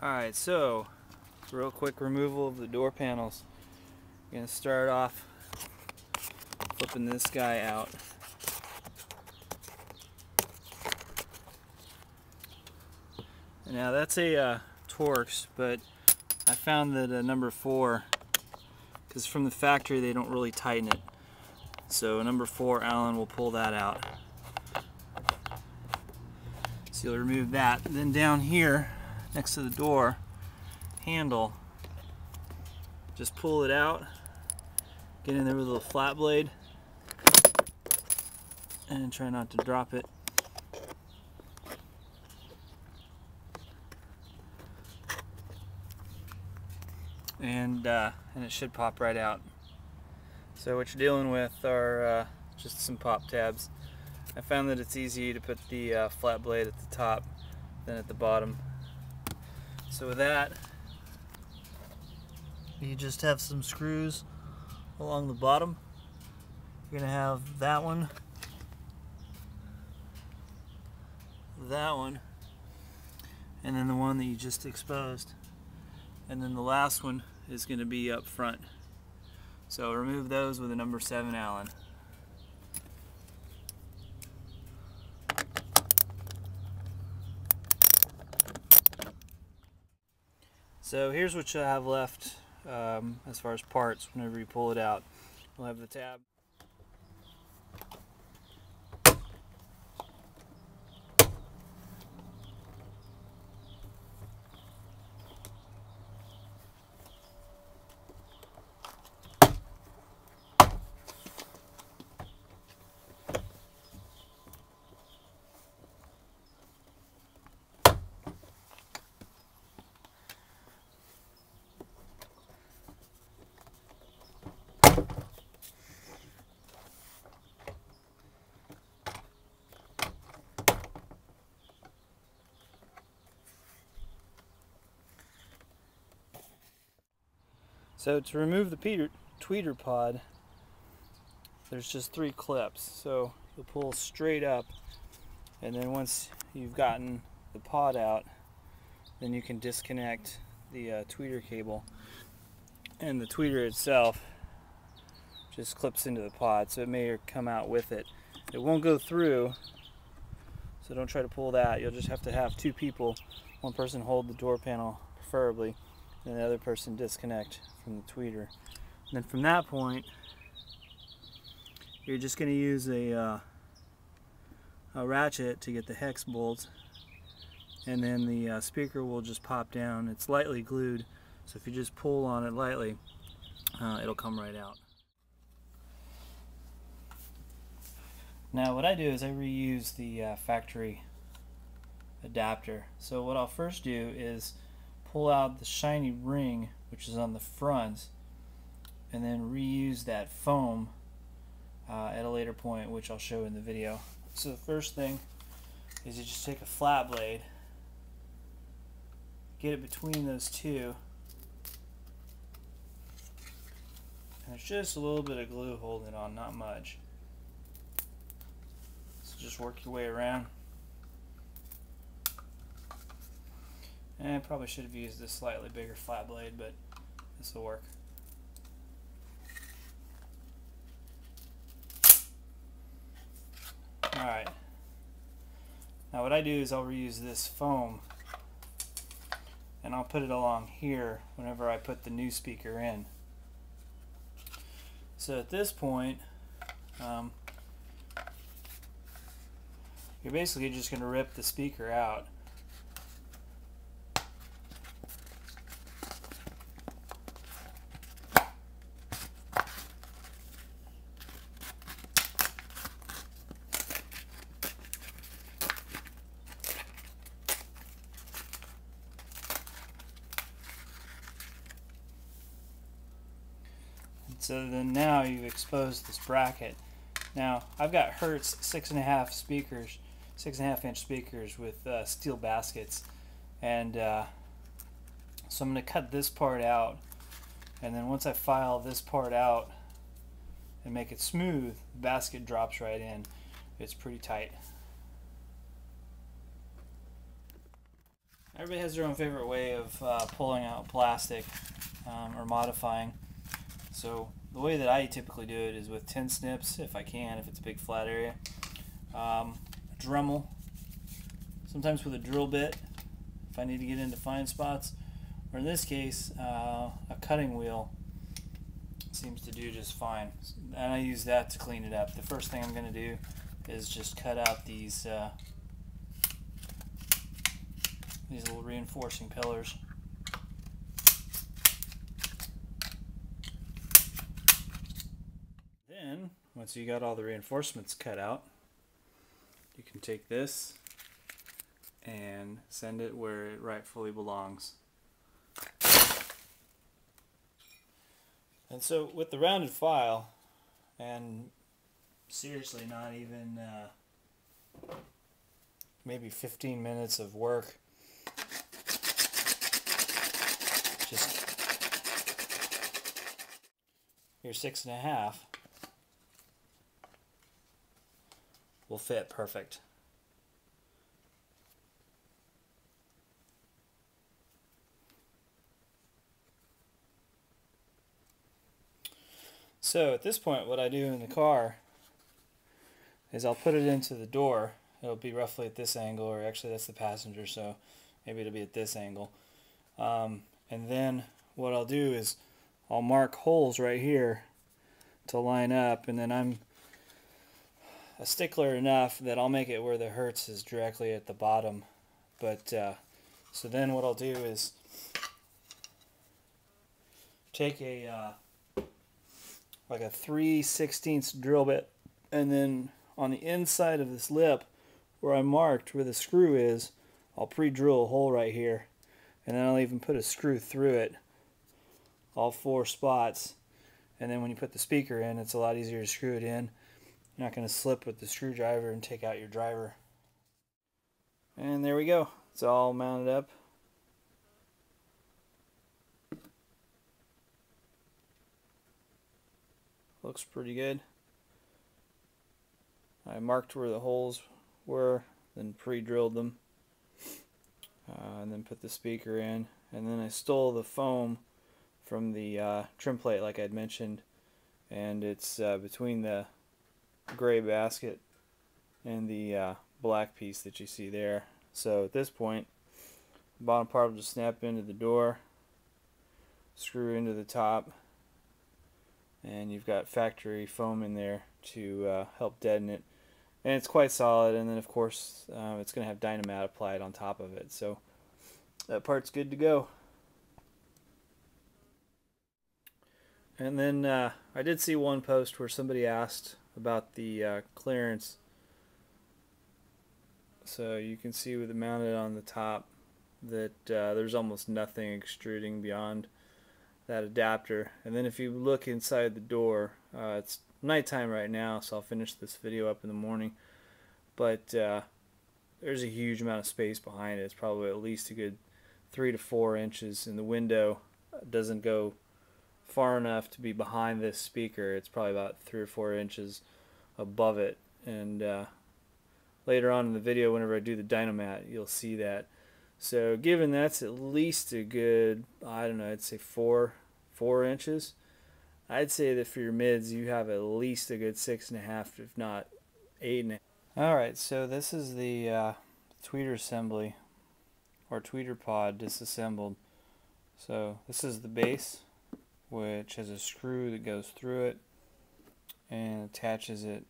Alright, so real quick removal of the door panels. I'm going to start off flipping this guy out. And now that's a Torx, but I found that a number 4, because from the factory they don't really tighten it. So a number 4 Allen will pull that out. So you'll remove that. And then down here next to the door handle, just pull it out, get in there with a little flat blade, and try not to drop it. And it should pop right out. So what you're dealing with are just some pop tabs. I found that it's easier to put the flat blade at the top than at the bottom. So with that, you just have some screws along the bottom. You're going to have that one, and then the one that you just exposed. And then the last one is going to be up front. So remove those with a number 7 Allen. So here's what you'll have left as far as parts whenever you pull it out. We'll have the tab. So to remove the tweeter pod, there's just 3 clips. So you'll pull straight up, and then once you've gotten the pod out, then you can disconnect the tweeter cable, and the tweeter itself just clips into the pod, so it may come out with it. It won't go through, so don't try to pull that. You'll just have to have 2 people, one person hold the door panel preferably, and the other person disconnect from the tweeter. And then from that point, you're just going to use a ratchet to get the hex bolts, and then the speaker will just pop down. It's lightly glued, so if you just pull on it lightly, it'll come right out. Now what I do is I reuse the factory adapter. So what I'll first do is pull out the shiny ring, which is on the front, and then reuse that foam at a later point, which I'll show in the video. So the first thing is you just take a flat blade, get it between those 2, and there's just a little bit of glue holding it on, not much. So just work your way around. And I probably should have used a slightly bigger flat blade, but this will work. Alright. Now what I do is I'll reuse this foam, and I'll put it along here whenever I put the new speaker in. So at this point, you're basically just going to rip the speaker out. So then now you've exposed this bracket. Now I've got Hertz 6.5 speakers, 6.5-inch speakers with steel baskets, and so I'm going to cut this part out, and then once I file this part out and make it smooth, the basket drops right in. It's pretty tight. Everybody has their own favorite way of pulling out plastic or modifying. So the way that I typically do it is with tin snips, if I can, if it's a big flat area. A Dremel, sometimes with a drill bit, if I need to get into fine spots, or in this case, a cutting wheel seems to do just fine. And I use that to clean it up. The first thing I'm going to do is just cut out these little reinforcing pillars. Then, once you got all the reinforcements cut out, you can take this and send it where it rightfully belongs. And so with the rounded file, and seriously not even maybe 15 minutes of work, just your 6.5 will fit perfect. So at this point, what I do in the car is I'll put it into the door. It'll be roughly at this angle, or actually that's the passenger, so maybe it'll be at this angle. And then what I'll do is I'll mark holes right here to line up, and then I'm a stickler enough that I'll make it where the Hertz is directly at the bottom. But so then what I'll do is take a like a 3/16 drill bit, and then on the inside of this lip where I marked where the screw is, I'll pre-drill a hole right here, and then I'll even put a screw through it, all 4 spots. And then when you put the speaker in, it's a lot easier to screw it in. You're not going to slip with the screwdriver and take out your driver. And there we go. It's all mounted up. Looks pretty good. I marked where the holes were, then pre-drilled them, and then put the speaker in, and then I stole the foam from the trim plate like I'd mentioned, and it's between the gray basket and the black piece that you see there. So at this point, the bottom part will just snap into the door, screw into the top, and you've got factory foam in there to help deaden it, and it's quite solid. And then of course it's going to have Dynamat applied on top of it, so that part's good to go. And then I did see one post where somebody asked about the clearance. So you can see with it mounted on the top that there's almost nothing extruding beyond that adapter. And then if you look inside the door, it's nighttime right now, so I'll finish this video up in the morning, but there's a huge amount of space behind it. It's probably at least a good 3 to 4 inches, and the window doesn't go far enough to be behind this speaker. It's probably about 3 or 4 inches above it, and later on in the video, whenever I do the Dynamat, you'll see that. So given that's at least a good, I don't know, I'd say 4 inches, I'd say that for your mids you have at least a good 6.5, if not 8.5. Alright, so this is the tweeter assembly, or tweeter pod disassembled. So this is the base, which has a screw that goes through it and attaches it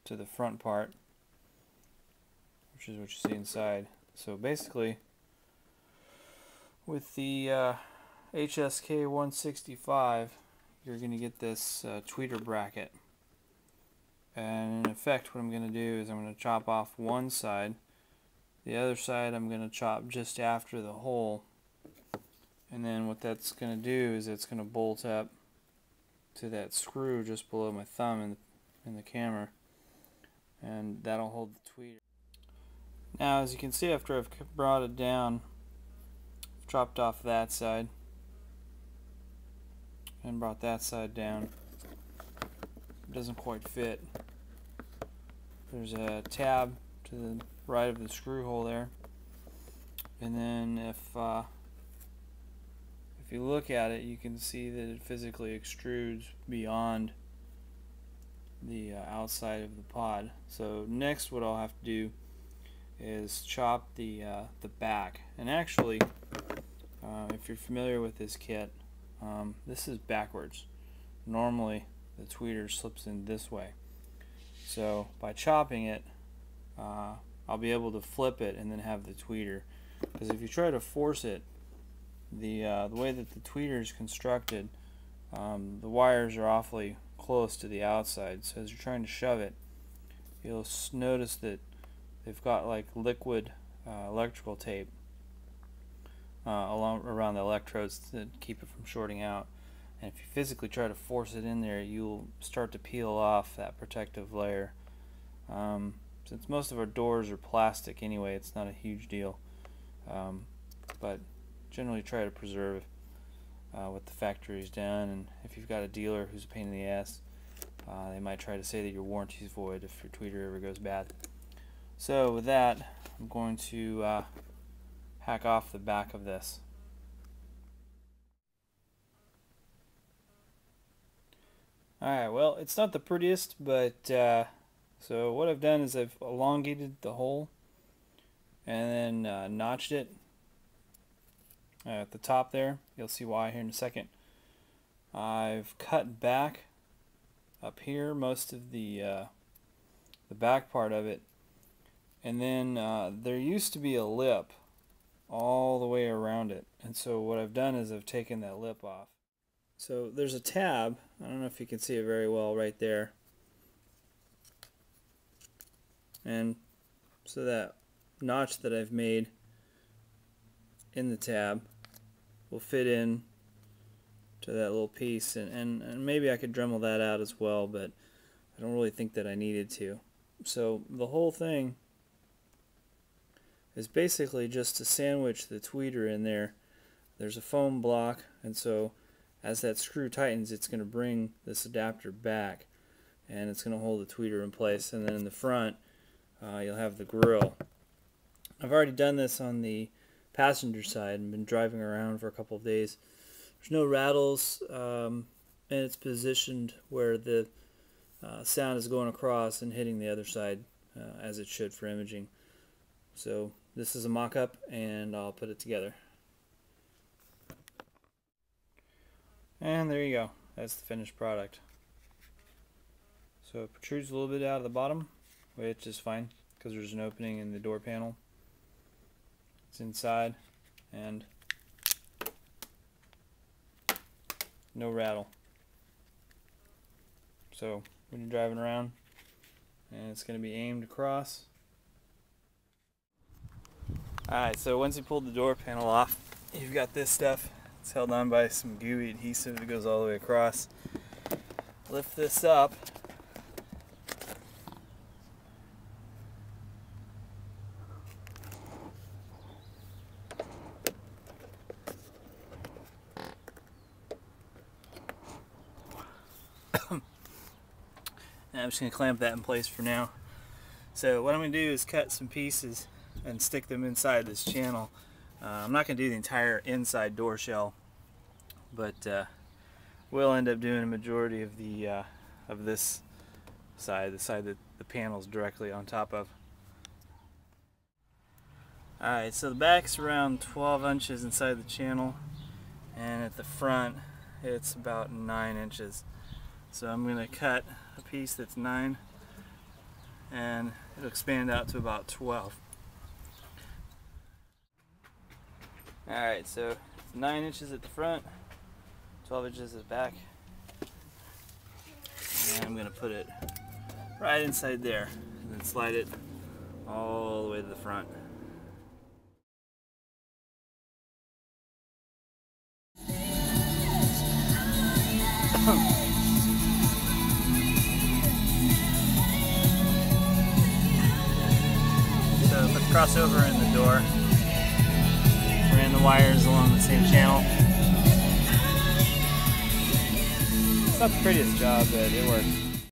to the front part, which is what you see inside. So basically, with the HSK 165, you're going to get this tweeter bracket. And in effect, what I'm going to do is I'm going to chop off one side. The other side I'm going to chop just after the hole. And then what that's going to do is it's going to bolt up to that screw just below my thumb in the camera. And that'll hold the tweeter. Now, as you can see, after I've brought it down, I've chopped off that side and brought that side down. It doesn't quite fit. There's a tab to the right of the screw hole there, And then if you look at it, you can see that it physically extrudes beyond the outside of the pod. So next what I'll have to do is chop the back. And actually, if you're familiar with this kit, this is backwards. Normally the tweeter slips in this way. So by chopping it, I'll be able to flip it and then have the tweeter. Because if you try to force it, the way that the tweeter is constructed, the wires are awfully close to the outside. So as you're trying to shove it, you'll notice that they've got like liquid electrical tape around the electrodes to keep it from shorting out. And if you physically try to force it in there, you'll start to peel off that protective layer. Since most of our doors are plastic anyway, it's not a huge deal. But generally try to preserve what the factory's done. And if you've got a dealer who's a pain in the ass, they might try to say that your warranty is void if your tweeter ever goes bad. So with that, I'm going to hack off the back of this. Alright, well, it's not the prettiest, but so what I've done is I've elongated the hole and then notched it at the top there. You'll see why here in a second. I've cut back up here most of the back part of it, and then there used to be a lip all the way around it, and so what I've done is I've taken that lip off. So there's a tab, I don't know if you can see it very well right there, and so that notch that I've made in the tab will fit in to that little piece, and maybe I could Dremel that out as well, but I don't really think that I needed to. So the whole thing is basically just to sandwich the tweeter in there. There's a foam block, and so as that screw tightens, it's going to bring this adapter back, and it's going to hold the tweeter in place. And then in the front, you'll have the grill. I've already done this on the passenger side and been driving around for a couple of days. There's no rattles, and it's positioned where the sound is going across and hitting the other side as it should for imaging. So this is a mock-up, and I'll put it together. And there you go. That's the finished product. So it protrudes a little bit out of the bottom, which is fine because there's an opening in the door panel. It's inside, and no rattle. So when you're driving around, and it's going to be aimed across. Alright, so once you pulled the door panel off, you've got this stuff. It's held on by some gooey adhesive that goes all the way across. Lift this up. And I'm just going to clamp that in place for now. So what I'm going to do is cut some pieces and stick them inside this channel. I'm not going to do the entire inside door shell, but we'll end up doing a majority of the of this side, the side that the panel's directly on top of. Alright, so the back's around 12 inches inside the channel, and at the front it's about 9 inches. So I'm going to cut a piece that's 9, and it'll expand out to about 12. Alright, so 9 inches at the front, 12 inches at the back. And I'm going to put it right inside there, and then slide it all the way to the front. So put the crossover in the door. Ran the wires along the same channel. It's not the prettiest job, but it works.